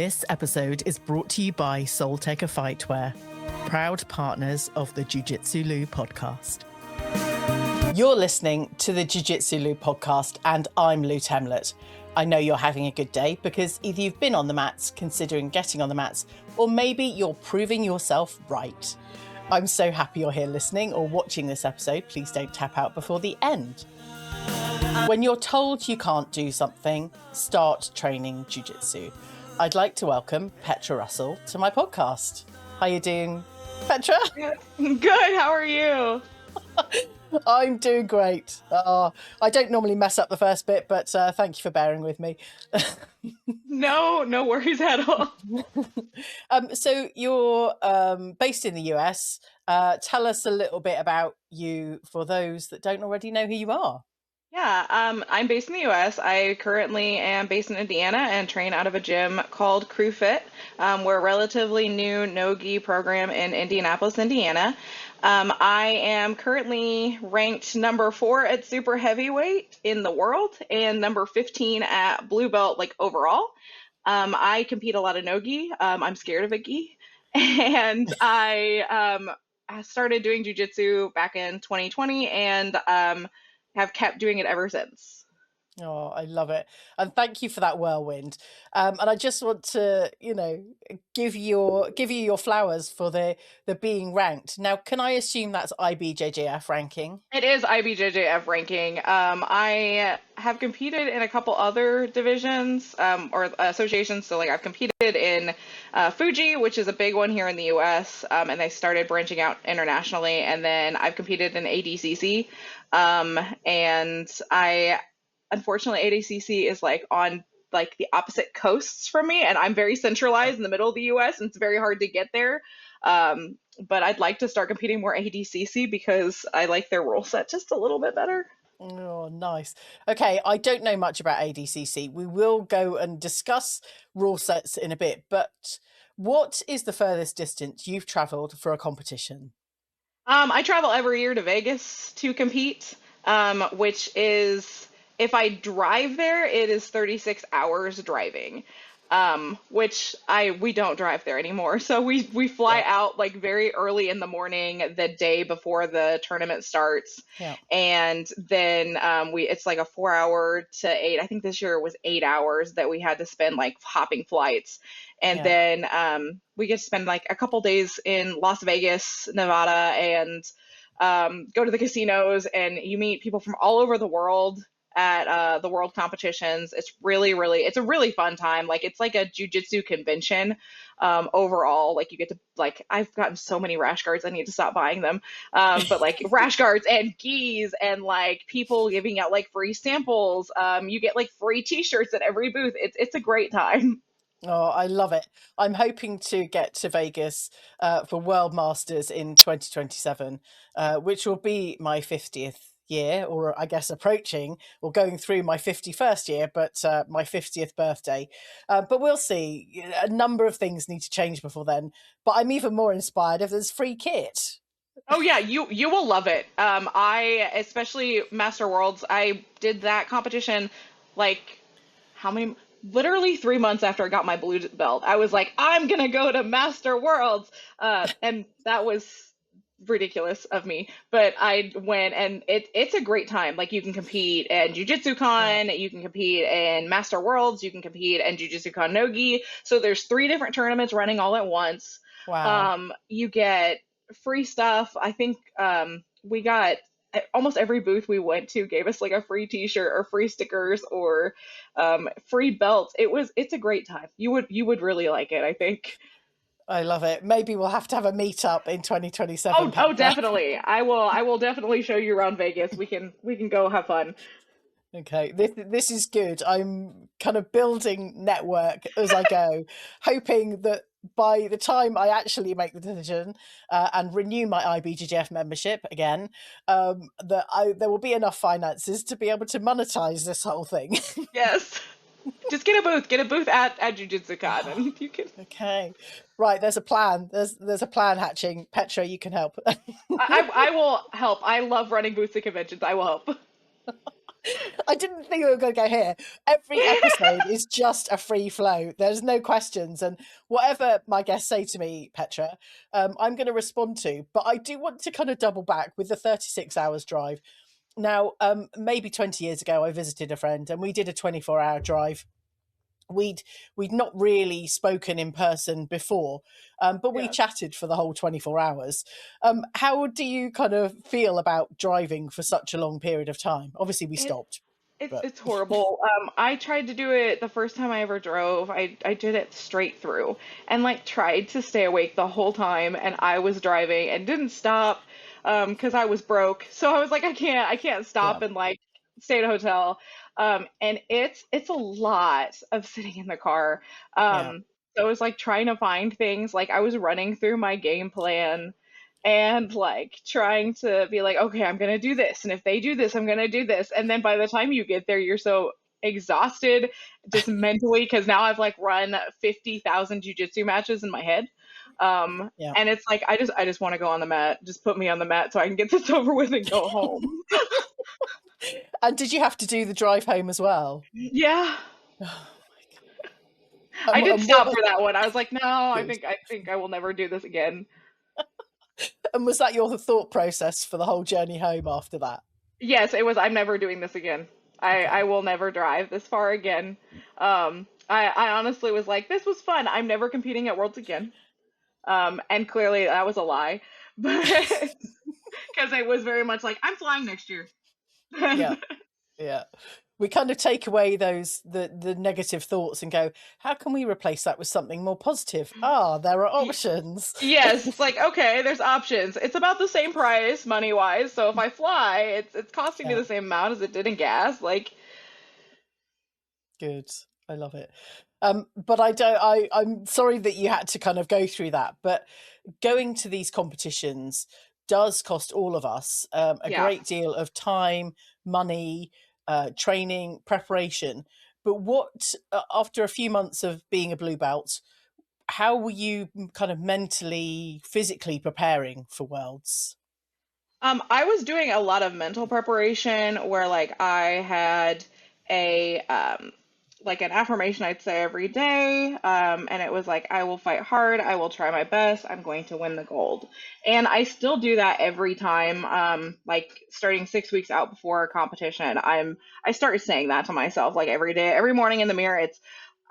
This episode is brought to you by Soultaker Fightwear, proud partners of the Jiu Jitsu Lu podcast. You're listening to the Jiu Jitsu Lu podcast, and I'm Lou Temlett. I know you're having a good day because either you've been on the mats, considering getting on the mats, or maybe you're proving yourself right. I'm so happy you're here listening or watching this episode. Please don't tap out before the end. When you're told you can't do something, start training jiu-jitsu. I'd like to welcome Petra Russell to my podcast. How you doing, Petra? Good, how are you? I'm doing great. I don't normally mess up the first bit, but thank you for bearing with me. No worries at all. So you're based in the US. Tell us a little bit about you for those that don't already know who you are. Yeah, I'm based in the US. I currently am based in Indiana and train out of a gym called Crew Fit. We're a relatively new NoGi program in Indianapolis, Indiana. I am currently ranked number 4 at super heavyweight in the world and number 15 at blue belt, like overall. I compete a lot of NoGi. I'm scared of a gi. And I started doing jiu-jitsu back in 2020 and have kept doing it ever since. Oh, I love it. And thank you for that whirlwind. And I just want to, give you your flowers for the being ranked. Now, can I assume that's IBJJF ranking? It is IBJJF ranking. I have competed in a couple other divisions or associations. So like I've competed in Fuji, which is a big one here in the US, and they started branching out internationally. And then I've competed in ADCC. And unfortunately, ADCC is like on like the opposite coasts from me, and I'm very centralized in the middle of the US, and it's very hard to get there. But I'd like to start competing more ADCC because I like their rule set just a little bit better. Oh, nice. Okay, I don't know much about ADCC. We will go and discuss rule sets in a bit, but what is the furthest distance you've traveled for a competition? I travel every year to Vegas to compete, which is, if I drive there, it is 36 hours driving, which we don't drive there anymore. So we fly out like very early in the morning, the day before the tournament starts. Yeah. And then it's like a 4 hour to 8. I think this year it was 8 hours that we had to spend like hopping flights. And then we get to spend like a couple days in Las Vegas, Nevada, and go to the casinos, and you meet people from all over the world at the world competitions. It's it's a really fun time. Like it's like a jiu-jitsu convention overall. Like you get to, like, I've gotten so many rash guards, I need to stop buying them. But like rash guards and gis and like people giving out like free samples. You get like free t-shirts at every booth. It's a great time. Oh, I love it. I'm hoping to get to Vegas for World Masters in 2027, which will be my 50th year, or I guess approaching or going through my 51st year, but my 50th birthday. But we'll see. A number of things need to change before then. But I'm even more inspired if there's free kit. Oh yeah, you will love it. I, especially Master Worlds, I did that competition like literally 3 months after I got my blue belt. I was like, I'm gonna go to Master Worlds, and that was ridiculous of me, but I went, and it's a great time. Like you can compete in Jiu-Jitsu Con, you can compete in Master Worlds, you can compete in Jiu-Jitsu Con NoGi. So there's 3 different tournaments running all at once. Wow. You get free stuff. I think we got almost every booth we went to gave us like a free t-shirt or free stickers or free belts. It's a great time. You would really like it, I think. I love it. Maybe we'll have to have a meetup in 2027. Oh, definitely. I will definitely show you around Vegas. We can go have fun. Okay, this is good. I'm kind of building network as I go, hoping that by the time I actually make the decision and renew my IBJJF membership again, there will be enough finances to be able to monetize this whole thing. Yes. Just get a booth at Jiu-Jitsu Con, and you can. Okay, right. There's a plan. There's a plan hatching. Petra, you can help. I will help. I love running booths at conventions. I will help. I didn't think we were going to go here. Every episode is just a free flow. There's no questions. And whatever my guests say to me, Petra, I'm going to respond to. But I do want to kind of double back with the 36 hours drive. Now, maybe 20 years ago, I visited a friend and we did a 24-hour drive. We'd not really spoken in person before, but we Yeah. chatted for the whole 24 hours. How do you kind of feel about driving for such a long period of time? Obviously, we It stopped, It's but it's horrible. I tried to do it the first time I ever drove. I did it straight through and like tried to stay awake the whole time, and I was driving and didn't stop because I was broke. So I was like, I can't yeah, stop and like stay at a hotel. And it's a lot of sitting in the car. yeah. So I was like trying to find things. Like I was running through my game plan and like trying to be like, okay, I'm gonna do this, and if they do this, I'm gonna do this, and then by the time you get there, you're so exhausted just mentally because now I've like run 50,000 jujitsu matches in my head, Yeah. and it's like I just want to go on the mat, just put me on the mat so I can get this over with and go home. And did you have to do the drive home as well? Yeah, I did And what stop was for that one. I was like, no, I good? think I think I will never do this again. And was that your thought process for the whole journey home after that? Yes, it was. I'm never doing this again. I Okay. will never drive this far again. I honestly was like, this was fun. I'm never competing at Worlds again. And clearly that was a lie, but because it was very much like I'm flying next year. Yeah. Yeah. We kind of take away the negative thoughts and go, how can we replace that with something more positive? Ah, there are Y- options. Yes, it's like okay, there's options. It's about the same price money wise. So if I fly, it's costing me Yeah, the same amount as it did in gas. Like good. I love it. But I'm sorry that you had to kind of go through that. But going to these competitions does cost all of us a yeah. great deal of time, money, training, preparation. But what, after a few months of being a blue belt, how were you kind of mentally, physically preparing for Worlds? I was doing a lot of mental preparation where like I had a like an affirmation I'd say every day, and it was like I will fight hard, I will try my best, I'm going to win the gold, and I still do that every time. Like starting 6 weeks out before a competition, I started saying that to myself like every day, every morning in the mirror. It's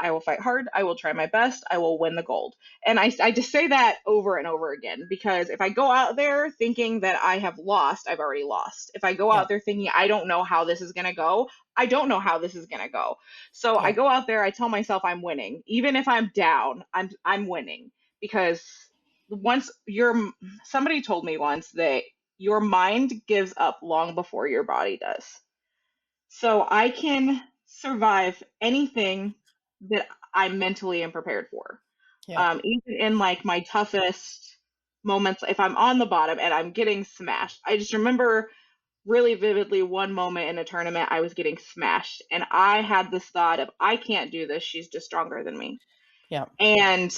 I will fight hard, I will try my best, I will win the gold. And I just say that over and over again because if I go out there thinking that I have lost, I've already lost. If I go Yeah, out there thinking I don't know how this is going to go, I don't know how this is going to go. So I yeah, go out there, I tell myself I'm winning. Even if I'm down, I'm winning because once you're somebody told me once that your mind gives up long before your body does. So I can survive anything that I mentally am prepared for. yeah, Even in like my toughest moments, if I'm on the bottom and I'm getting smashed, I just remember really vividly one moment in a tournament I was getting smashed, and I had this thought of I can't do this. She's just stronger than me, yeah, and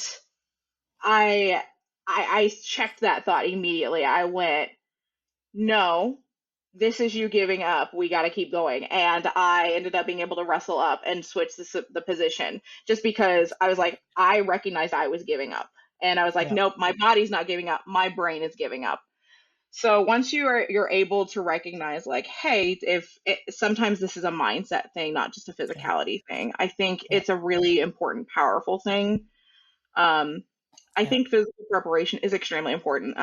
I I checked that thought immediately. I went, no, this is you giving up. We got to keep going. And I ended up being able to wrestle up and switch the position just because I was like, I recognized I was giving up. And I was like, yeah, nope, my body's not giving up. My brain is giving up. So once you're able to recognize like, hey, if it, sometimes this is a mindset thing, not just a yeah, physicality thing, I think yeah, it's a really important, powerful thing. Um, I yeah, think physical preparation is extremely important.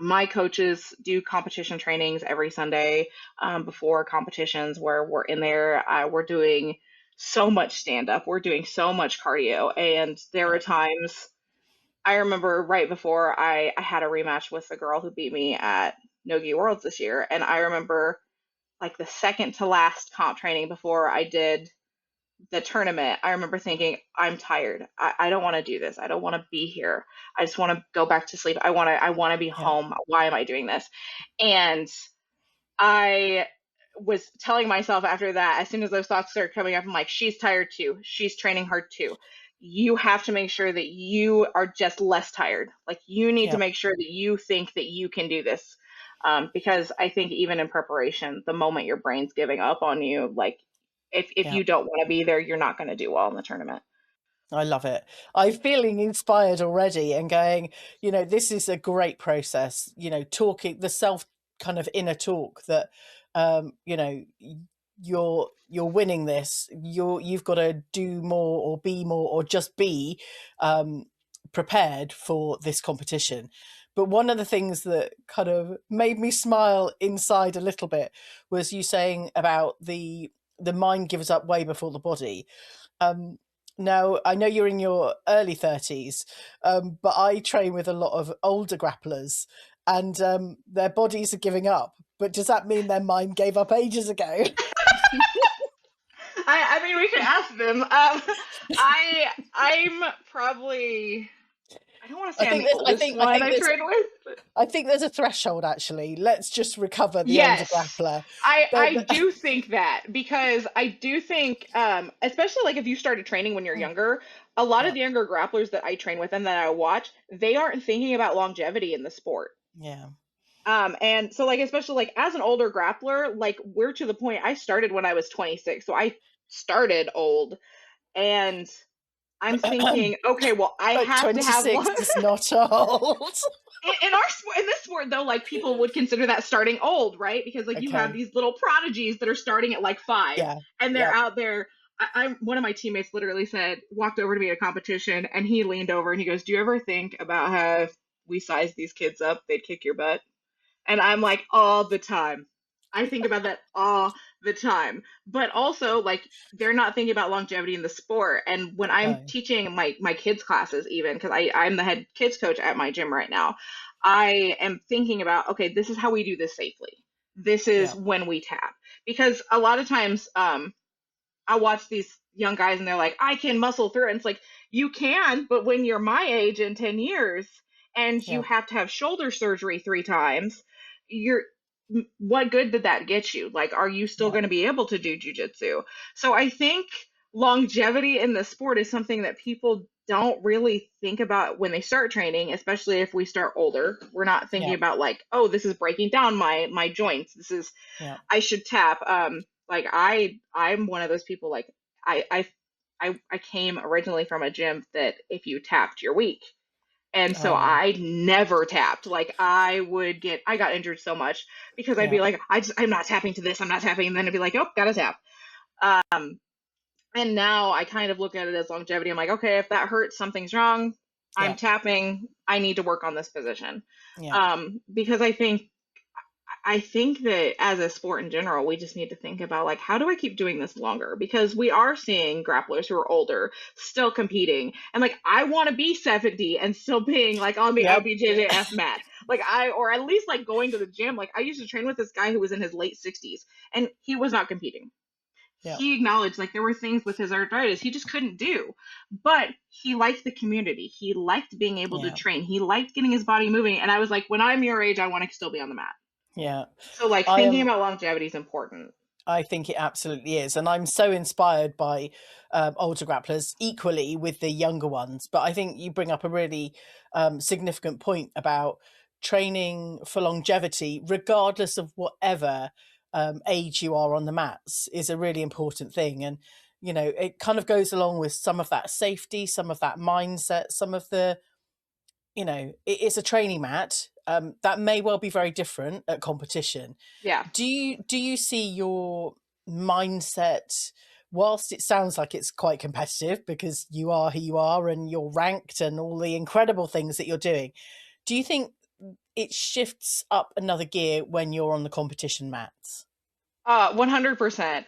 My coaches do competition trainings every Sunday before competitions where we're in there. We're doing so much stand up, we're doing so much cardio. And there were yeah, times I remember right before I had a rematch with the girl who beat me at NoGi Worlds this year. And I remember like the second to last comp training before I did the tournament, I remember thinking, I'm tired. I don't want to do this. I don't want to be here. I just want to go back to sleep. I want to be yeah, home. Why am I doing this? And I was telling myself after that, as soon as those thoughts started coming up, I'm like, she's tired too. She's training hard too. You have to make sure that you are just less tired. Like you need to yeah, make sure that you think that you can do this. Because I think even in preparation, the moment your brain's giving up on you, like if Yeah. you don't want to be there, you're not going to do well in the tournament. I love it. I'm feeling inspired already and going, this is a great process, talking the self kind of inner talk that, you're winning this. You've got to do more or be more or just be prepared for this competition. But one of the things that kind of made me smile inside a little bit was you saying about the mind gives up way before the body. Um, Now, I know you're in your early 30s, but I train with a lot of older grapplers and their bodies are giving up. But does that mean their mind gave up ages ago? I mean, we could ask them. I'm probably, I don't want to I say I'm think the there's, I oldest think, I one think I there's, train with, but I think there's a threshold. Actually, let's just recover the older yes, grappler. I But do think that because I do think, especially like if you started training when you're younger, a lot of yeah, the younger grapplers that I train with and that I watch, they aren't thinking about longevity in the sport. yeah, And so like especially like as an older grappler, like we're to the point I started when I was 26, so I started old, and I'm thinking, okay, well I but have to have 26 long. is not old. In our sport, in this sport though, like people would consider that starting old, right? Because like you have Okay. these little prodigies that are starting at like 5 Yeah. and they're Yeah. out there. I one of my teammates literally said, walked over to me at a competition and he leaned over and he goes, do you ever think about how if we size these kids up they'd kick your butt? And I'm like, all the time. I think about that all the time. But also, like, they're not thinking about longevity in the sport. And when I'm No. teaching my kids' classes, even because I'm the head kids coach at my gym right now, I am thinking about, okay, this is how we do this safely. This is Yeah. when we tap. Because a lot of times, I watch these young guys and they're like, I can muscle through it. And it's like, you can, but when you're my age in 10 years and you Yeah. have to have shoulder surgery 3 times, you're what good did that get you? Like, are you still Yeah. going to be able to do jujitsu? So I think longevity in the sport is something that people don't really think about when they start training, especially if we start older. We're not thinking Yeah. about like, oh, this is breaking down my joints. This is Yeah. I should tap. Like I'm one of those people. Like I I I came originally from a gym that if you tapped, you're weak, and so Oh, I never tapped. Like I got injured so much because I'd yeah. be like, I'm not tapping to this, I'm not tapping, and then I'd be like, oh, gotta tap. Um, and now I kind of look at it as longevity. I'm like, okay, if that hurts, something's wrong. I'm Yeah. tapping. I need to work on this position. Yeah. Because I think that as a sport in general, we just need to think about like, how do I keep doing this longer? Because we are seeing grapplers who are older still competing. And like, I want to be 70 and still being like on the Yep. IBJJF mat. Or at least like going to the gym. Like, I used to train with this guy who was in his late 60s and he was not competing. Yeah. He acknowledged like there were things with his arthritis he just couldn't do, but he liked the community. He liked being able to Yeah. train. He liked getting his body moving. And I was like, when I'm your age, I want to still be on the mat. Yeah. So like I thinking am. about longevity is important. I think it absolutely is. And I'm so inspired by older grapplers equally with the younger ones. But I think you bring up a really significant point about training for longevity, regardless of whatever age you are on the mats, is a really important thing. And, it kind of goes along with some of that safety, some of that mindset, some of the, it's a training mat. That may well be very different at competition. Yeah. Do you see your mindset, whilst it sounds like it's quite competitive because you are who you are and you're ranked and all the incredible things that you're doing, do you think it shifts up another gear when you're on the competition mats? 100%.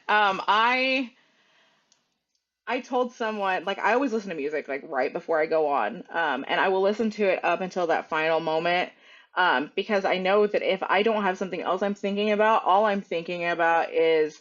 I told someone like I always listen to music like right before I go on, and I will listen to it up until that final moment, because I know that if I don't have something else I'm thinking about, all I'm thinking about is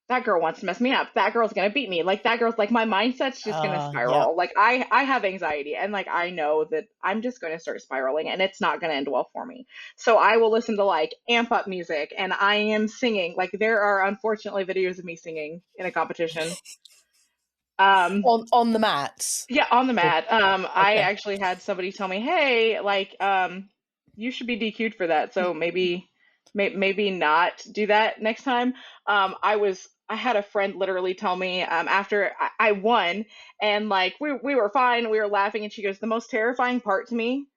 that girl wants to mess me up. That girl's gonna beat me. Like that girl's like my mindset's just gonna Yeah, spiral. Like I have anxiety and like I know that I'm just gonna start spiraling and it's not gonna end well for me. So I will listen to like amp up music and I am singing. Like there are unfortunately videos of me singing in a competition. Um on the mats. yeah, on the Or- mat. I Okay. actually had somebody tell me, "Hey, like you should be DQ'd for that." So maybe maybe not do that next time. I had a friend literally tell me after I won, and like we were fine, we were laughing, and she goes, the most terrifying part to me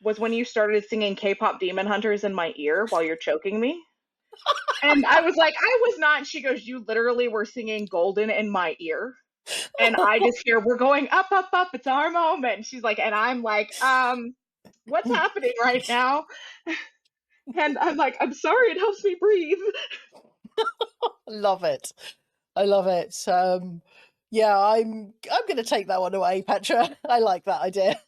was when you started singing K-pop Demon Hunters in my ear while you're choking me. And I was like, I was not. She goes, you literally were singing Golden in my ear. And I just hear, we're going up, up, up. It's our moment. And she's like, and I'm like, what's happening right now? And I'm like, I'm sorry, it helps me breathe. Love it. I love it. Yeah, I'm going to take that one away, Petra. I like that idea.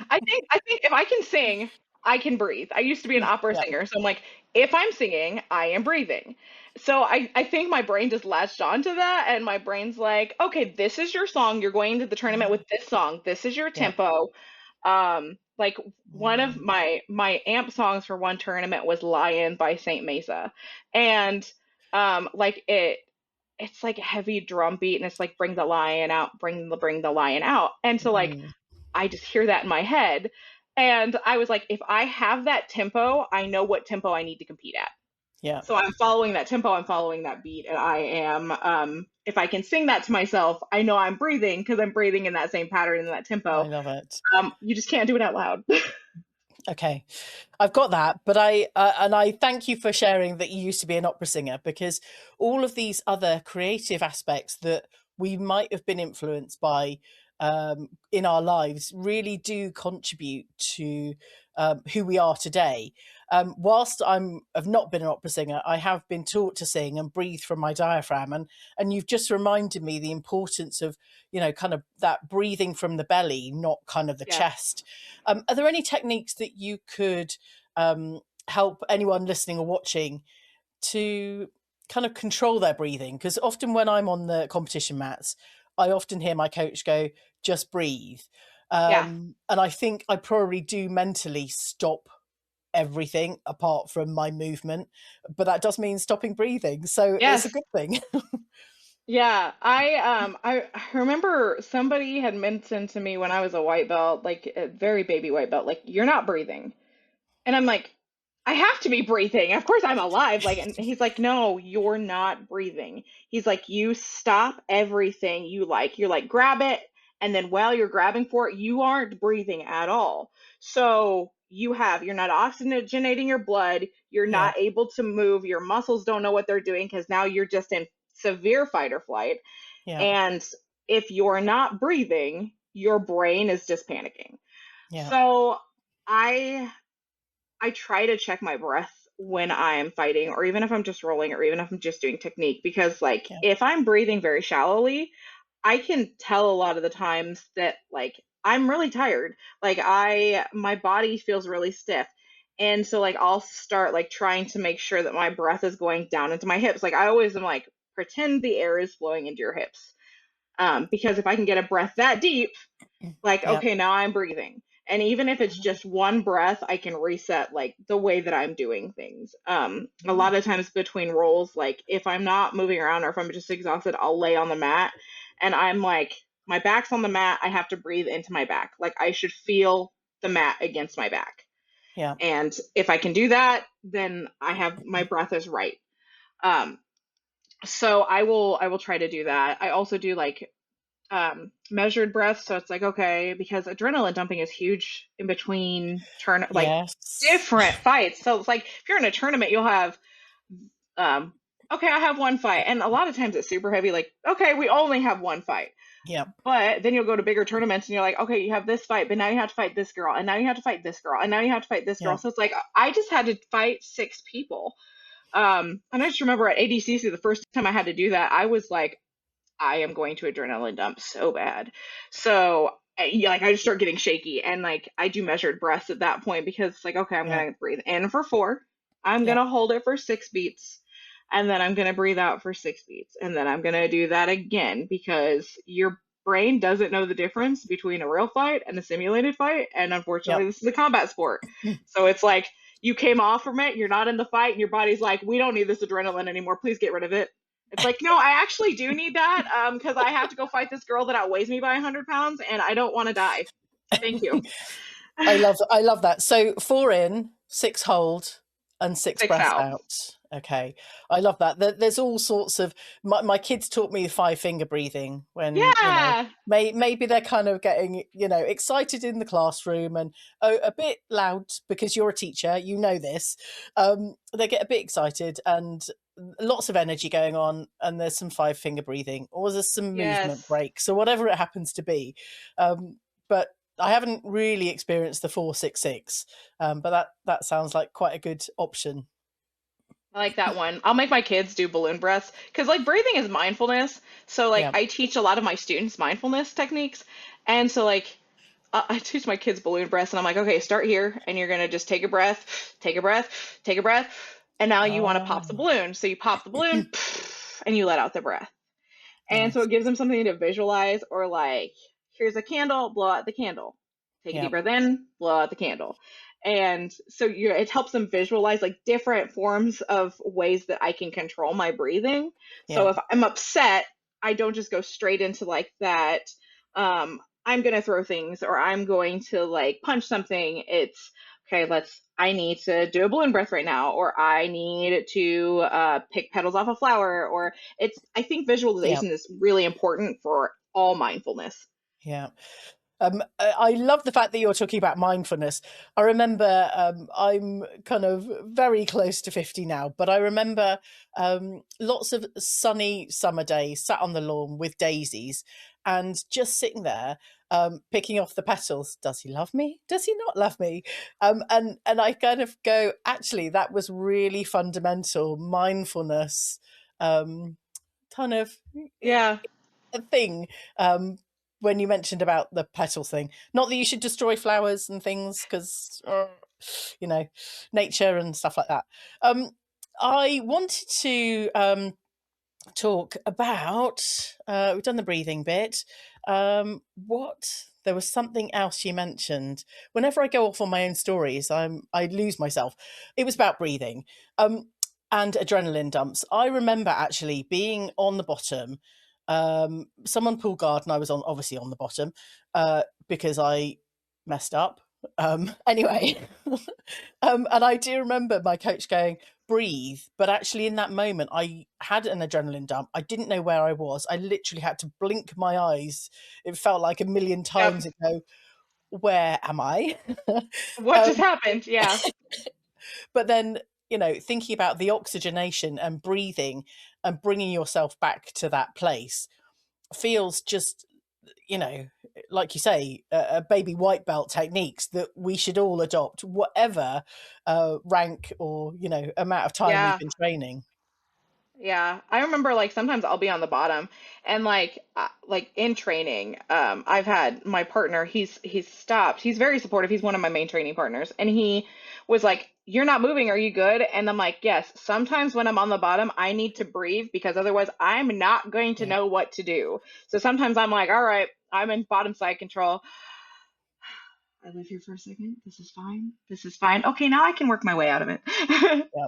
I think if I can sing, I can breathe. I used to be an opera Yeah, singer, so I'm like, if I'm singing, I am breathing. So I think my brain just latched onto that, and my brain's like, okay, this is your song. You're going to the tournament with this song. This is your yeah. tempo. Like one of Mm, my amp songs for one tournament was Lion by Saint Mesa. And like it's like a heavy drum beat, and it's like bring the lion out, bring the lion out. And so like mm, I just hear that in my head. And I was like, if I have that tempo, I know what tempo I need to compete at. yeah, So I'm following that tempo, I'm following that beat, and I am, if I can sing that to myself, I know I'm breathing because I'm breathing in that same pattern and that I tempo. love it. You just can't do it out loud. Okay, I've got that, but I thank you for sharing that you used to be an opera singer, because all of these other creative aspects that we might have been influenced by in our lives really do contribute to who we are today. Whilst have not been an opera singer, I have been taught to sing and breathe from my diaphragm, and you've just reminded me the importance of, kind of that breathing from the belly, not kind of the Yeah. chest. Are there any techniques that you could help anyone listening or watching to kind of control their breathing? Because often when I'm on the competition mats, I often hear my coach go, just breathe. Yeah. And I think I probably do mentally stop everything apart from my movement, but that does mean stopping breathing. So it's a Yes. good thing. Yeah. I remember somebody had mentioned to me when I was a white belt, like a very baby white belt, like, you're not breathing. And I'm like, I have to be breathing. Of course I'm alive. Like, and he's like, no, you're not breathing. He's like, you stop everything you like. You're like, grab it. And then while you're grabbing for it, you aren't breathing at all. So you're not oxygenating your blood. You're Yeah, not able to move. Your muscles don't know what they're doing because now you're just in severe fight or flight. yeah, And if you're not breathing, your brain is just panicking. yeah, So I I try to check my breath when I'm fighting, or even if I'm just rolling, or even if I'm just doing technique, because like yeah, if I'm breathing very shallowly, I can tell a lot of the times that like I'm really tired. Like my body feels really stiff. And so like I'll start like trying to make sure that my breath is going down into my hips. Like I always am like, pretend the air is flowing into your hips. Because if I can get a breath that deep, like, yeah, okay, now I'm breathing. And even if it's just one breath, I can reset like the way that I'm doing things. A mm, lot of times between rolls, like if I'm not moving around or if I'm just exhausted, I'll lay on the mat and I'm like, my back's on the mat. I have to breathe into my back. Like I should feel the mat against my back. yeah, And if I can do that, then I have my breath is right. Um, so I will try to do that. I also do like measured breath. So it's like, okay, because adrenaline dumping is huge in between like yes, different fights. So it's like if you're in a tournament, you'll have, um, okay, I have one fight. And a lot of times it's super heavy, like, okay, we only have one fight. yeah, But then you'll go to bigger tournaments and you're like, okay, you have this fight, but now you have to fight this girl, and now you have to fight this girl, and now you have to fight this yeah, girl. So it's like I just had to fight six people. And I just remember at ADCC the first time I had to do that, I was like, I am going to adrenaline dump so bad. So yeah, like I just start getting shaky, and like I do measured breaths at that point because it's like, okay, I'm yeah, gonna breathe in for 4, I'm yeah, gonna hold it for 6 beats, and then I'm gonna breathe out for 6 beats, and then I'm gonna do that again because your brain doesn't know the difference between a real fight and a simulated fight, and yeah. unfortunately, this is a combat sport, so it's like you came off from it, you're not in the fight, and your body's like, we don't need this adrenaline anymore, please get rid of it. It's like, no, I actually do need that because I have to go fight this girl that outweighs me by 100 pounds and I don't want to die. Thank you. I love that. So 4 in, 6 hold, And six 6 breaths out. out. Okay. I love that. There's all sorts of my kids taught me 5-finger breathing when, Yeah. maybe they're kind of getting, excited in the classroom and a bit loud because you're a teacher, this. They get a bit excited and lots of energy going on, and there's some 5-finger breathing or there's some movement Yes. breaks or whatever it happens to be. But I haven't really experienced the 4-6-6, but that sounds like quite a good option. I like that one. I'll make my kids do balloon breaths because like breathing is mindfulness. So like Yeah, I teach a lot of my students mindfulness techniques. And so like I teach my kids balloon breaths and I'm like, okay, start here and you're gonna just take a breath, take a breath, take a breath. And now you want to pop the oh, balloon. So you pop the balloon and you let out the breath. And so nice. it gives them something to visualize, or like, here's a candle, blow out the candle. Take a Yeah, deep breath in, blow out the candle. And so it helps them visualize like different forms of ways that I can control my breathing. So yeah, if I'm upset, I don't just go straight into like that. I'm going to throw things or I'm going to like punch something. It's okay, I need to do a balloon breath right now, or I need to pick petals off a flower, or I think yeah, visualization is really important for all mindfulness. yeah. I love the fact that you're talking about mindfulness. I remember I'm kind of very close to 50 now, but I remember lots of sunny summer days sat on the lawn with daisies and just sitting there picking off the petals. Does he love me? Does he not love me? And I kind of go, actually, that was really fundamental mindfulness kind of Yeah. a thing. When you mentioned about the petal thing, not that you should destroy flowers and things because you know nature and stuff like that. I wanted to talk about we've done the breathing bit. What There was something else you mentioned. Whenever I go off on my own stories, I lose myself. It was about breathing and adrenaline dumps. I remember actually being on the bottom. Someone pulled guard and I was obviously on the bottom because I messed up. Anyway, and I do remember my coach going, breathe. But actually, in that moment, I had an adrenaline dump. I didn't know where I was. I literally had to blink my eyes. It felt like a million Yep. times ago, where am I? What just um, happened? Yeah. but then, thinking about the oxygenation and breathing and bringing yourself back to that place feels just, you know, like you say, a baby white belt techniques that we should all adopt, whatever rank or, amount of time we've Yeah. been training. Yeah, I remember like sometimes I'll be on the bottom and like in training, I've had my partner, he's stopped. He's very supportive. He's one of my main training partners and he was like, "You're not moving. Are you good?" And I'm like, "Yes, sometimes when I'm on the bottom, I need to breathe because otherwise I'm not going to Yeah. know what to do." So sometimes I'm like, "All right, I'm in bottom side control. I live here for a second. This is fine. This is fine. Okay, now I can work my way out of it." Yeah.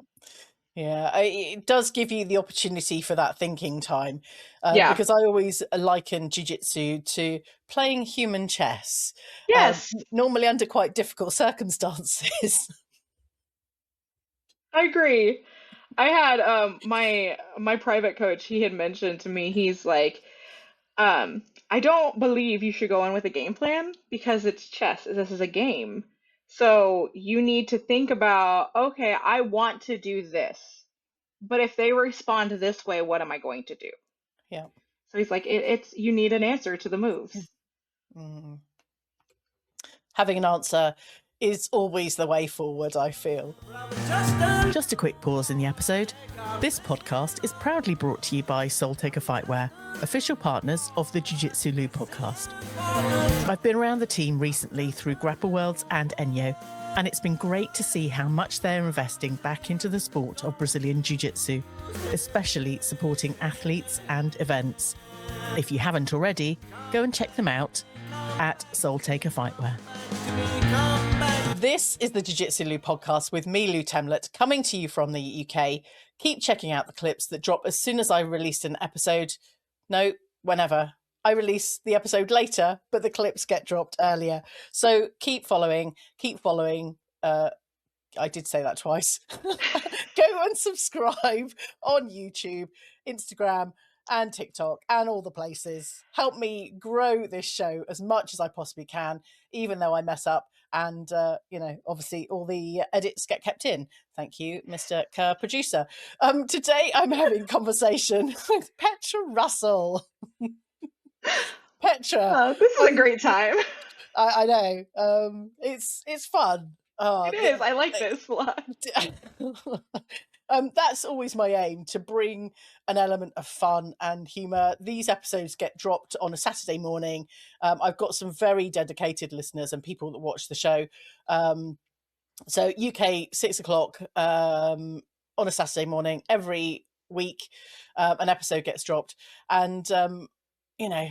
Yeah, it does give you the opportunity for that thinking time, Yeah. because I always liken jujitsu to playing human chess, Yes. normally under quite difficult circumstances. I agree. I had my private coach, he had mentioned to me, he's like, I don't believe you should go in with a game plan because it's chess. This is a game. So you need to think about, okay, I want to do this, but if they respond this way, what am I going to do? Yeah. So he's like, it's you need an answer to the moves. Mm. Having an answer is always the way forward, I feel. Just a quick pause in the episode. This podcast is proudly brought to you by Soul Taker Fightwear, official partners of the Jiu-Jitsu Lou podcast. I've been around the team recently through Grapple Worlds and Enyo, and it's been great to see how much they're investing back into the sport of Brazilian Jiu Jitsu, especially supporting athletes and events. If you haven't already, go and check them out at Soul Taker Fightwear. This is the Jiu-Jitsu Lou podcast with me, Lou Temlett, coming to you from the UK. Keep checking out the clips that drop as soon as I released an episode. No, whenever. I release the episode later, but the clips get dropped earlier. So keep following, I did say that twice. Go and subscribe on YouTube, Instagram, and TikTok, and all the places. Help me grow this show as much as I possibly can, even though I mess up. And, obviously all the edits get kept in. Thank you, Mr. Producer. Today I'm having conversation with Petra Russell. Petra. Oh, this is a great time. I know. It's fun. It is. I like this a lot. That's always my aim, to bring an element of fun and humour. These episodes get dropped on a Saturday morning. I've got some very dedicated listeners and people that watch the show. So UK 6 o'clock on a Saturday morning every week, an episode gets dropped. And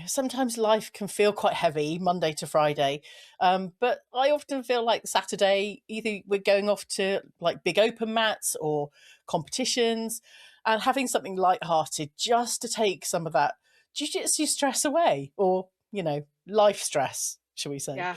sometimes life can feel quite heavy Monday to Friday. But I often feel like Saturday, either we're going off to like big open mats or competitions, and having something lighthearted just to take some of that jiu-jitsu stress away, or, life stress, shall we say. Yeah.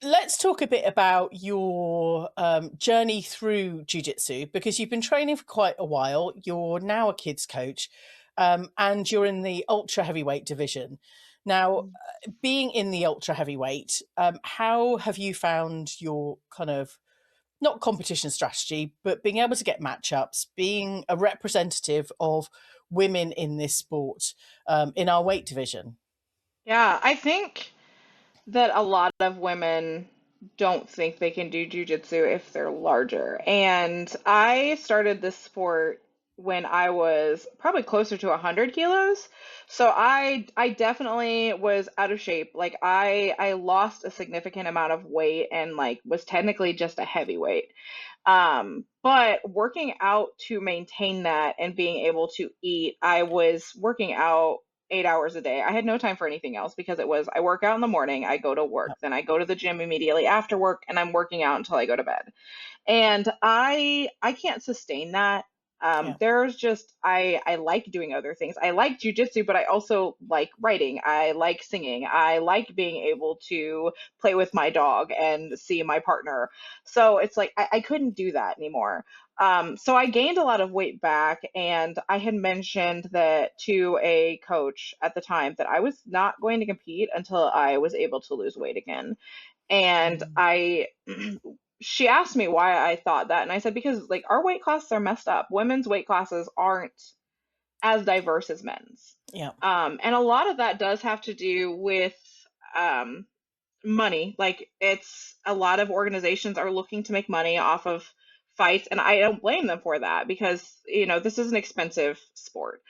Let's talk a bit about your journey through jiu-jitsu, because you've been training for quite a while. You're now a kids coach. And you're in the ultra heavyweight division. Now, being in the ultra heavyweight, how have you found your kind of, not competition strategy, but being able to get matchups, being a representative of women in this sport, in our weight division? Yeah, I think that a lot of women don't think they can do jujitsu if they're larger. And I started this sport when I was probably closer to 100 kilos. So I definitely was out of shape. Like I lost a significant amount of weight and like was technically just a heavyweight. But working out to maintain that and being able to eat, I was working out 8 hours a day. I had no time for anything else because it was I work out in the morning, I go to work, then I go to the gym immediately after work, and I'm working out until I go to bed. And I can't sustain that. Yeah, There's just I like doing other things. I like jujitsu, but I also like writing. I like singing. I like being able to play with my dog and see my partner. So it's like I couldn't do that anymore. So I gained a lot of weight back, and I had mentioned that to a coach at the time that I was not going to compete until I was able to lose weight again. And she asked me why I thought that, and I said because like our weight classes are messed up. Women's weight classes aren't as diverse as men's. yeah, And a lot of that does have to do with um, money. Like it's a lot of organizations are looking to make money off of fights, and I don't blame them for that because, this is an expensive sport.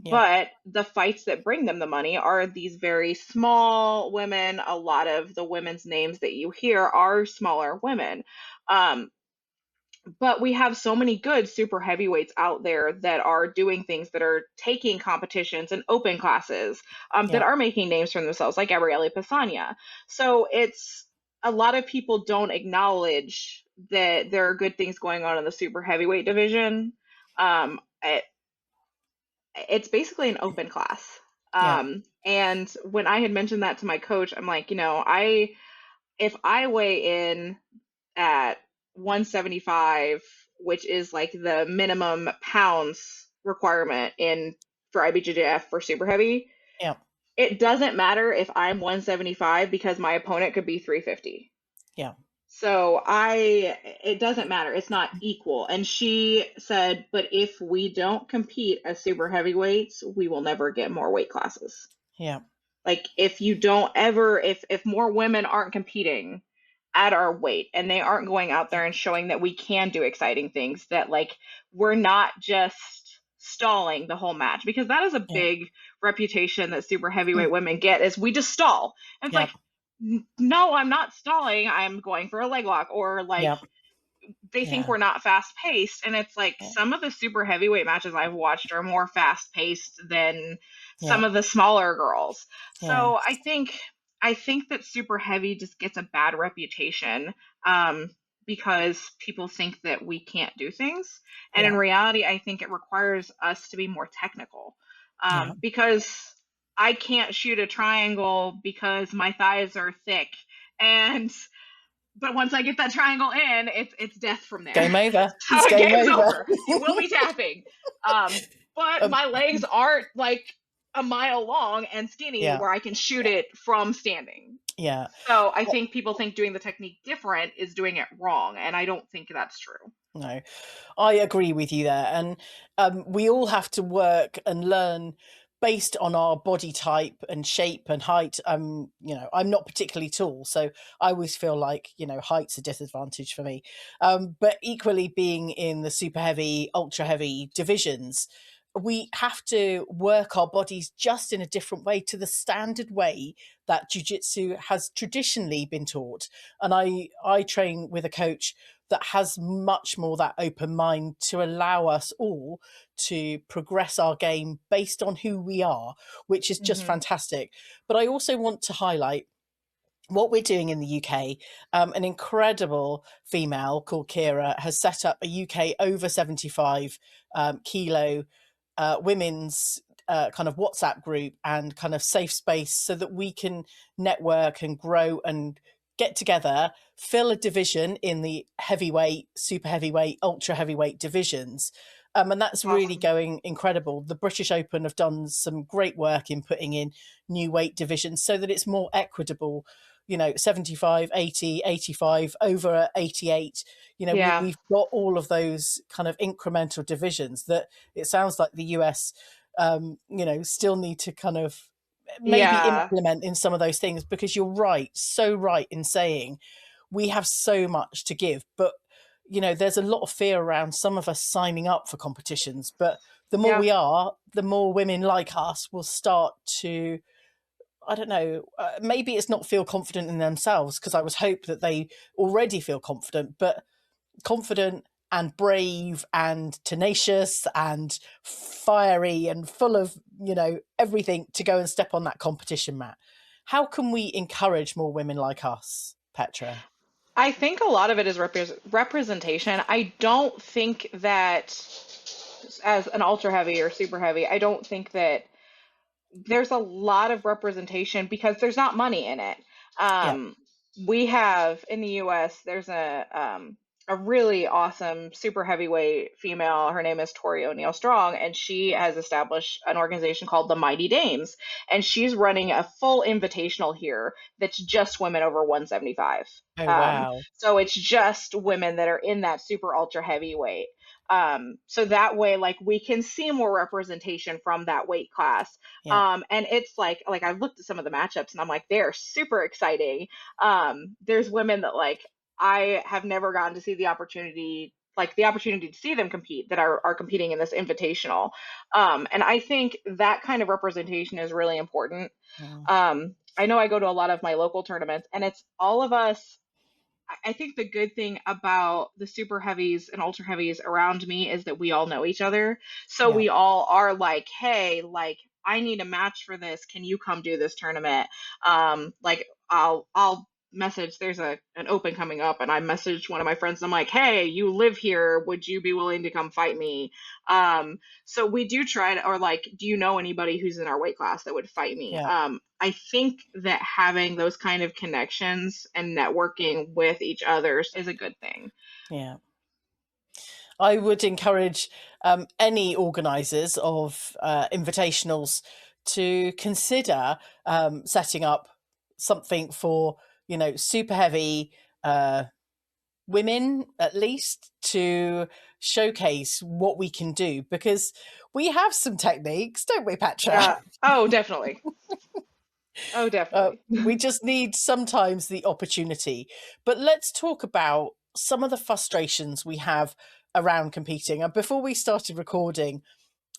yeah, But the fights that bring them the money are these very small women. A lot of the women's names that you hear are smaller women. Um, but we have so many good super heavyweights out there that are doing things, that are taking competitions and open classes, that yeah, are making names for themselves, like Gabriele Pisania. So it's a lot of people don't acknowledge that there are good things going on in the super heavyweight division. It, it's basically an open class. yeah, And when I had mentioned that to my coach, I'm like, I if I weigh in at 175, which is like the minimum pounds requirement in for IBJJF for super heavy, yeah, it doesn't matter if I'm 175 because my opponent could be 350. yeah, So it doesn't matter. It's not equal. And she said, but if we don't compete as super heavyweights, we will never get more weight classes. yeah, Like if you don't ever, if more women aren't competing at our weight and they aren't going out there and showing that we can do exciting things, that like we're not just stalling the whole match, because that is a yeah, big reputation that super heavyweight women get, is we just stall. And it's yeah, like, no, I'm not stalling. I'm going for a leg lock, or like yeah, they think yeah, we're not fast paced. And it's like yeah, some of the super heavyweight matches I've watched are more fast paced than yeah, some of the smaller girls. yeah, So I think that super heavy just gets a bad reputation, because people think that we can't do things. And in yeah, reality, I think it requires us to be more technical, yeah, because I can't shoot a triangle because my thighs are thick. And but once I get that triangle in, it's death from there. Game over. It's So game game's over. over. You will be tapping. But Um, my legs aren't like a mile long and skinny yeah, where I can shoot it from standing. yeah. So I think people think doing the technique different is doing it wrong, and I don't think that's true. No, I agree with you there. And we all have to work and learn based on our body type and shape and height. I'm not particularly tall, so I always feel like, height's a disadvantage for me. But equally, being in the super heavy, ultra heavy divisions, we have to work our bodies just in a different way to the standard way that jiu-jitsu has traditionally been taught. And I train with a coach that has much more that open mind to allow us all to progress our game based on who we are, which is just Hmm. fantastic. But I also want to highlight what we're doing in the UK. An incredible female called Kira has set up a UK over 75 kilo women's kind of WhatsApp group and kind of safe space so that we can network and grow and get together, fill a division in the heavyweight, super heavyweight, ultra heavyweight divisions. And that's really Awesome. going incredible. The British Open have done some great work in putting in new weight divisions so that it's more equitable. 75, 80, 85, over 88. Yeah. We've got all of those kind of incremental divisions that it sounds like the US, still need to kind of maybe Yeah. implement in some of those things, because you're right, so right in saying we have so much to give, but there's a lot of fear around some of us signing up for competitions. But the more Yeah. we are, the more women like us will start to, I don't know, maybe it's not feel confident in themselves, because I would hope that they already feel confident, but confident and brave and tenacious and fiery and full of, everything to go and step on that competition mat. How can we encourage more women like us, Petra? I think a lot of it is representation. I don't think that as an ultra heavy or super heavy, I don't think that there's a lot of representation because there's not money in it. Yeah. Um, we have in the U.S. there's a really awesome super heavyweight female. Her name is Tori O'Neill Strong, and she has established an organization called the Mighty Dames, and she's running a full invitational here that's just women over 175. Oh, wow. So it's just women that are in that super ultra heavyweight. So that way, like we can see more representation from that weight class. Yeah. And it's like I've looked at some of the matchups and I'm like, they're super exciting. There's women that like I have never gotten to see the opportunity to see them compete that are competing in this invitational. And I think that kind of representation is really important. Mm. I know I go to a lot of my local tournaments and it's all of us. I think the good thing about the super heavies and ultra heavies around me is that we all know each other. So Yeah. we all are like, hey, like I need a match for this. Can you come do this tournament? Like I'll message there's an open coming up and I messaged one of my friends. I'm like, hey, you live here. Would you be willing to come fight me? So we do try to, or like, do you know anybody who's in our weight class that would fight me? Yeah. I think that having those kind of connections and networking with each other is a good thing. Yeah. I would encourage any organisers of invitationals to consider setting up something for, super heavy women, at least, to showcase what we can do, because we have some techniques, don't we, Petra? Oh, definitely. Oh, definitely. We just need sometimes the opportunity. But let's talk about some of the frustrations we have around competing. And before we started recording,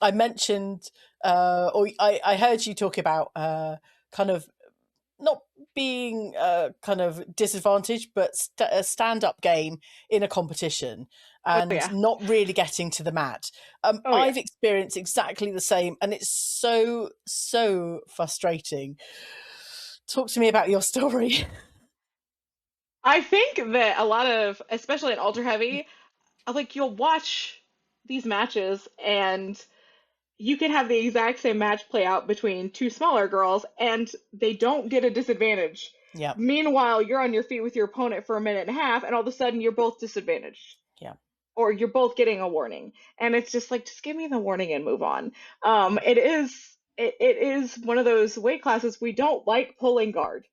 I mentioned, or I heard you talk about kind of not being kind of disadvantaged, but a stand-up game in a competition Oh, and yeah. not really getting to the mat. Oh, yeah. I've experienced exactly the same, and it's so, so frustrating. Talk to me about your story. I think that a lot of, especially in ultra heavy, like you'll watch these matches and you can have the exact same match play out between two smaller girls and they don't get a disadvantage. Yeah. Meanwhile, you're on your feet with your opponent for a minute and a half, and all of a sudden you're both disadvantaged. Yeah. Or you're both getting a warning. And it's just like, just give me the warning and move on. Yeah. It is one of those weight classes we don't like pulling guard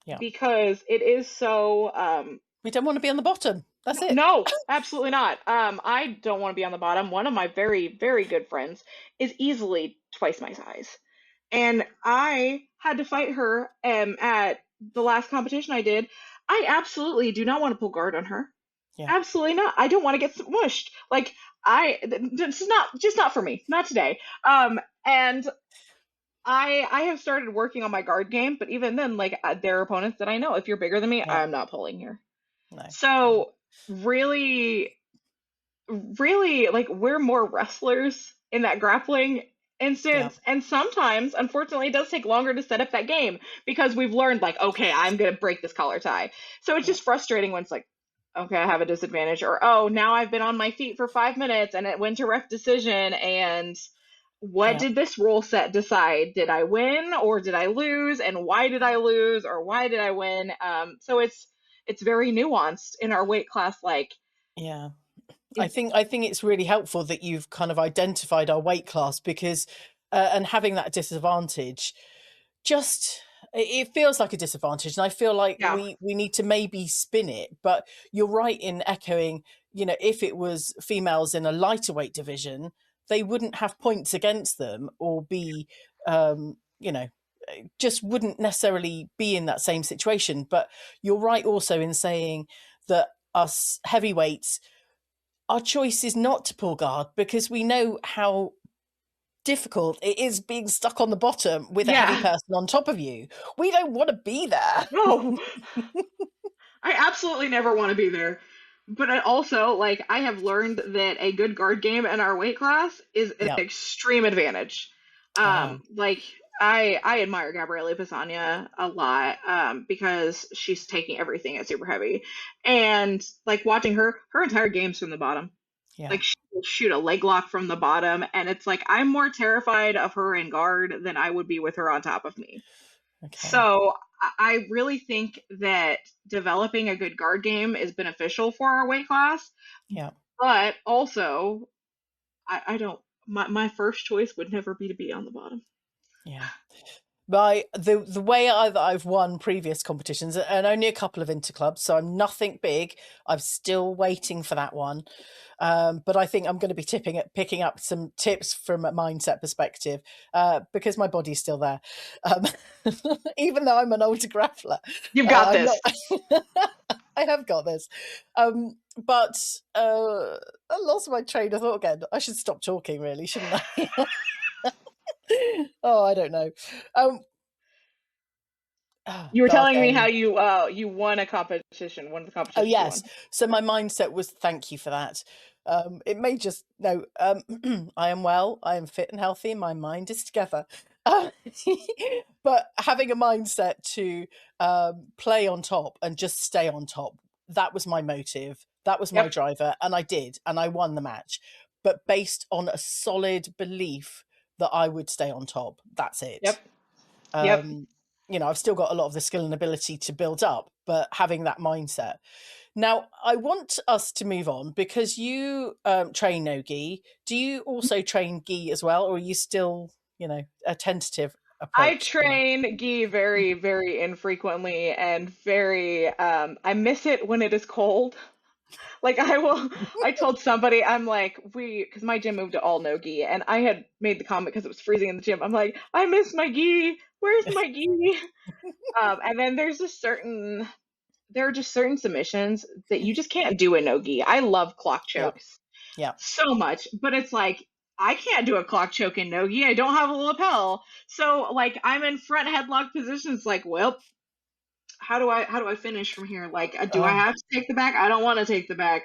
Yeah. because it is so We don't want to be on the bottom. That's it. no, absolutely not. I don't want to be on the bottom. One of my very, very good friends is easily twice my size. And I had to fight her at the last competition I did. I absolutely do not want to pull guard on her. Yeah. Absolutely not. I don't want to get smushed. Like this is not just not for me. Not today. And I have started working on my guard game, but even then, like there are opponents that I know if you're bigger than me, Yeah. I'm not pulling here. No. So really, really, like we're more wrestlers in that grappling instance, and sometimes, unfortunately, it does take longer to set up that game because we've learned like, okay, I'm gonna break this collar tie. So it's just frustrating when it's like, okay, I have a disadvantage, or oh, now I've been on my feet for 5 minutes and it went to ref decision, and what did this rule set decide? Did I win or did I lose? And why did I lose or why did I win? So it's very nuanced in our weight class. Like, Yeah. I think it's really helpful that you've kind of identified our weight class because, and having that disadvantage, just it feels like a disadvantage, and I feel like yeah, we need to maybe spin it. But you're right in echoing. If it was females in a lighter weight division, they wouldn't have points against them, or be, just wouldn't necessarily be in that same situation. But you're right also in saying that us heavyweights, our choice is not to pull guard because we know how difficult it is being stuck on the bottom with a heavy yeah, person on top of you. We don't want to be there. no, I absolutely never want to be there. But I also, like, I have learned that a good guard game in our weight class is an Yeah. extreme advantage. Like, I admire Gabriele Pisagna a lot because she's taking everything at super heavy. And, like, watching her entire game's from the bottom. Yeah. Like, she will shoot a leg lock from the bottom. And it's like, I'm more terrified of her in guard than I would be with her on top of me. Okay. So I really think that developing a good guard game is beneficial for our weight class. Yeah. But also, I don't. My first choice would never be to be on the bottom. Yeah. The way I've won previous competitions, and only a couple of interclubs, so I'm nothing big. I'm still waiting for that one, but I think I'm going to be picking up some tips from a mindset perspective, because my body's still there, even though I'm an older grappler. You've got this. I have got this, but I lost my train of thought again. I should stop talking, really, shouldn't I? Oh, I don't know. You were telling me game. how you won a competition, one of the Oh competitions you won. yes. So my mindset was thank you for that. It may just no. I am well. I am fit and healthy. My mind is together. But having a mindset to play on top and just stay on top, that was my motive. That was my Yep. driver, and I did, and I won the match. But based on a solid belief that I would stay on top. That's it. Yep. Yep. I've still got a lot of the skill and ability to build up, but having that mindset. Now, I want us to move on because you train no-gi. Do you also train gi as well, or are you still, a tentative approach? I train gi very, very infrequently and very. I miss it when it is cold. Like I told somebody, I'm like, because my gym moved to all no gi, and I had made the comment because it was freezing in the gym. I'm like, I miss my gi. Where's my gi? And then there are just certain submissions that you just can't do in no gi. I love clock chokes so much, but it's like, I can't do a clock choke in no gi. I don't have a lapel. So like I'm in front headlock positions like, well, how do I finish from here? Like, do I have to take the back? I don't want to take the back.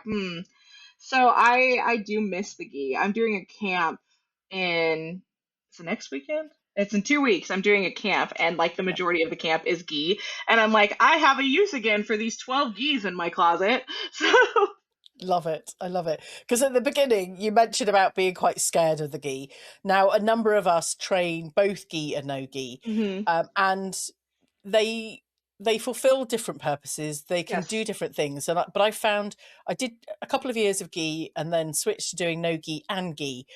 So I do miss the gi. I'm doing a camp it's the next weekend. It's in 2 weeks. I'm doing a camp, and like the majority of the camp is gi. And I'm like, I have a use again for these 12 gis in my closet. So Love it. I love it. Because at the beginning, you mentioned about being quite scared of the gi. Now, a number of us train both gi and no gi, Hmm. and they they fulfill different purposes. They can do Yes. different things. But I found I did a couple of years of gi and then switched to doing no gi and gi,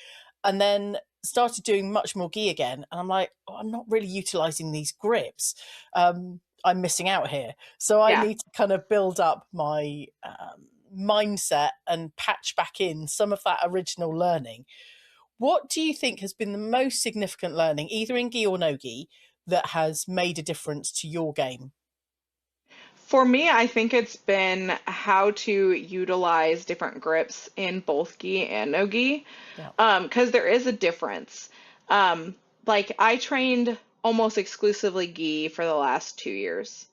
and then started doing much more gi again. And I'm like, oh, I'm not really utilizing these grips. I'm missing out here. So I Yeah. need to kind of build up my mindset and patch back in some of that original learning. What do you think has been the most significant learning, either in gi or no gi, that has made a difference to your game? For me, I think it's been how to utilize different grips in both gi and no gi, Yeah, because there is a difference. Um, like I trained almost exclusively gi for the last 2 years.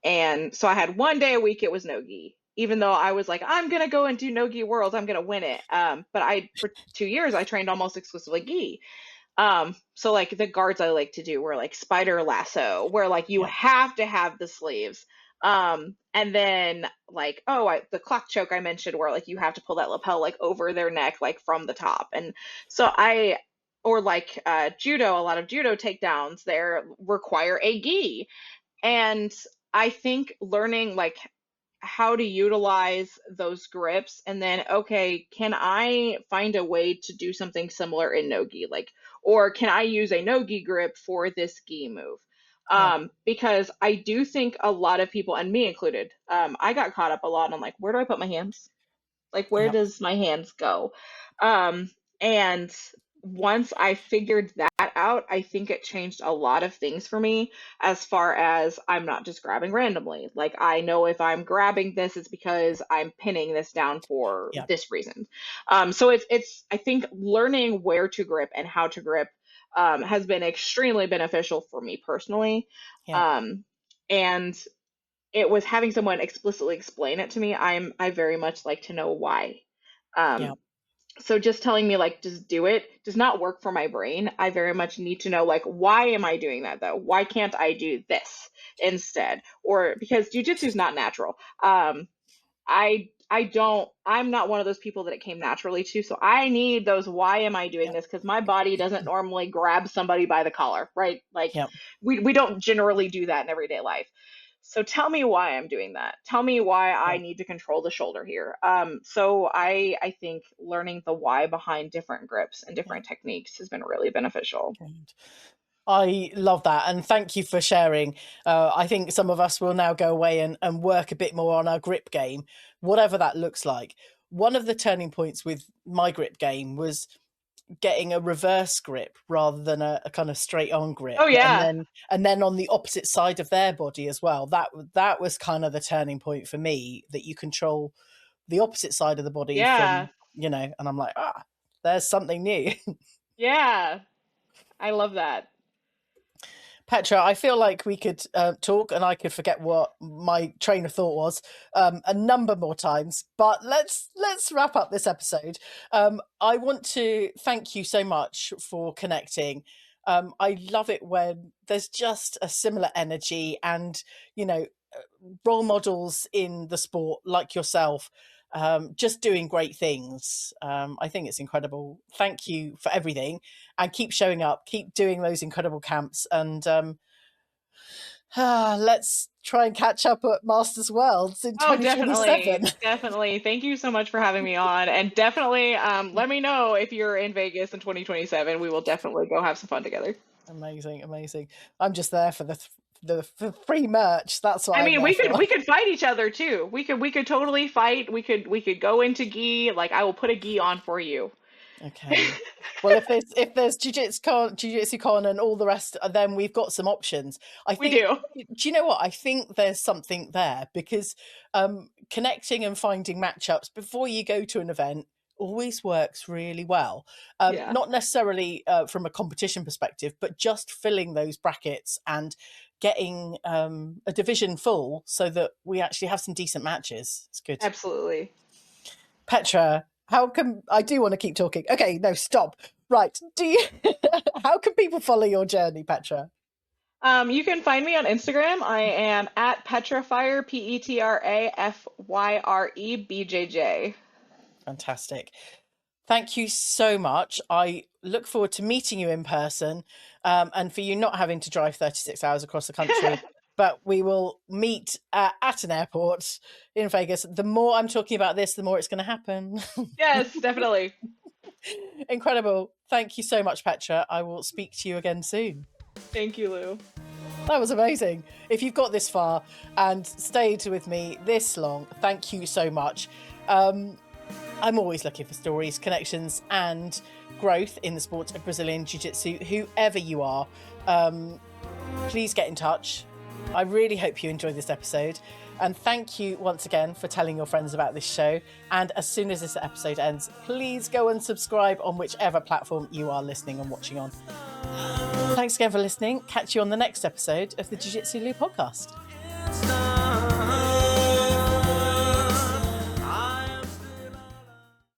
And so I had one day a week it was no gi, even though I was like, I'm gonna go and do no gi worlds, I'm gonna win it. But I for 2 years I trained almost exclusively gi. So like the guards I like to do were like spider lasso, where like you yeah, have to have the sleeves. And then like, the clock choke I mentioned, where like you have to pull that lapel like over their neck, like from the top. And so or like judo, a lot of judo takedowns there require a gi. And I think learning like how to utilize those grips, and then okay, can I find a way to do something similar in no-gi, like, or can I use a no-gi grip for this gi move? yeah, Because I do think a lot of people, and me included, I got caught up a lot on like, where do I put my hands? Like, where yeah, does my hands go? Um, and once I figured that out, I think it changed a lot of things for me, as far as I'm not just grabbing randomly. Like, I know if I'm grabbing this, it's because I'm pinning this down for yeah, this reason. So I think learning where to grip and how to grip has been extremely beneficial for me personally. yeah, Um, and it was having someone explicitly explain it to me. I very much like to know why. yeah, Um, so just telling me like just do it does not work for my brain. I very much need to know like, why am I doing that though? Why can't I do this instead? Or because jujitsu is not natural. I'm not one of those people that it came naturally to. So I need those why am I doing yeah, this? Because my body doesn't normally grab somebody by the collar, right? Like yeah, we don't generally do that in everyday life. So tell me why I'm doing that. Tell me why I yeah. need to control the shoulder here. So I think learning the why behind different grips and Yeah. different techniques has been really beneficial. Good. I love that. And thank you for sharing. I think some of us will now go away and work a bit more on our grip game, whatever that looks like. One of the turning points with my grip game was getting a reverse grip rather than a kind of straight on grip, Oh and yeah. then on the opposite side of their body as well. That was kind of the turning point for me, that you control the opposite side of the body Yeah. from, and I'm like, there's something new. Yeah. I love that. Petra, I feel like we could talk and I could forget what my train of thought was a number more times, but let's wrap up this episode. I want to thank you so much for connecting. I love it when there's just a similar energy, and you know role models in the sport like yourself, just doing great things. I think it's incredible. Thank you for everything, and keep showing up, keep doing those incredible camps, and let's try and catch up at Masters Worlds in Oh, 2027. definitely. Definitely. Thank you so much for having me on. And definitely let me know if you're in Vegas in 2027. We will definitely go have some fun together. Amazing, amazing. I'm just there for the free merch. That's what I I'm mean, there we for. could fight each other too. We could totally fight. We could go into gi. Like I will put a gi on for you. Okay. Well, if there's Jiu-Jitsu Con and all the rest, then we've got some options. I We think. do. Do you know what? I think there's something there, because connecting and finding matchups before you go to an event always works really well. Yeah. Not necessarily from a competition perspective, but just filling those brackets and getting a division full so that we actually have some decent matches. It's good. Absolutely. Petra, how can I do want to keep talking? Okay, no, stop. Right. Do you how can people follow your journey, Petra? You can find me on Instagram. I am at Petrafire, PetraFyrebjj. Fantastic. Thank you so much. I look forward to meeting you in person, and for you not having to drive 36 hours across the country. But we will meet at an airport in Vegas. The more I'm talking about this, the more it's going to happen. Yes, definitely. Incredible. Thank you so much, Petra. I will speak to you again soon. Thank you, Lou. That was amazing. If you've got this far and stayed with me this long, thank you so much. I'm always looking for stories, connections, and growth in the sport of Brazilian Jiu Jitsu. Whoever you are, please get in touch. I really hope you enjoyed this episode. And thank you once again for telling your friends about this show. And as soon as this episode ends, please go and subscribe on whichever platform you are listening and watching on. Thanks again for listening. Catch you on the next episode of the Jiu Jitsu Lou podcast.